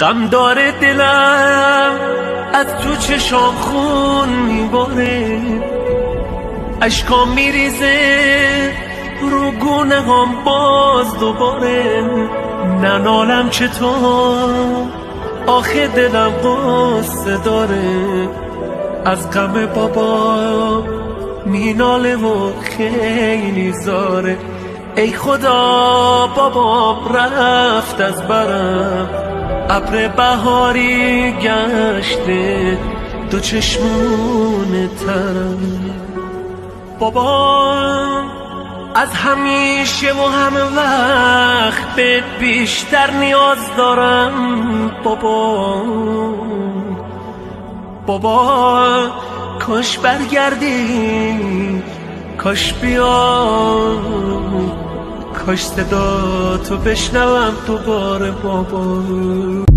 غم داره دلم از تو چشام خون میباره، اشکام میریزه رو گونه هم باز دوباره. ننالم چطور آخه دلم قصه داره، از غم بابا میناله و خیلی زاره. ای خدا بابام رفت از برم، ابر بهاری گشته دو چشمون ترم. بابا از همیشه و همه وقت به بیشتر نیاز دارم. بابا کاش برگردی، کاش بیا، کاش صدا تو بشنوم دوباره بابا.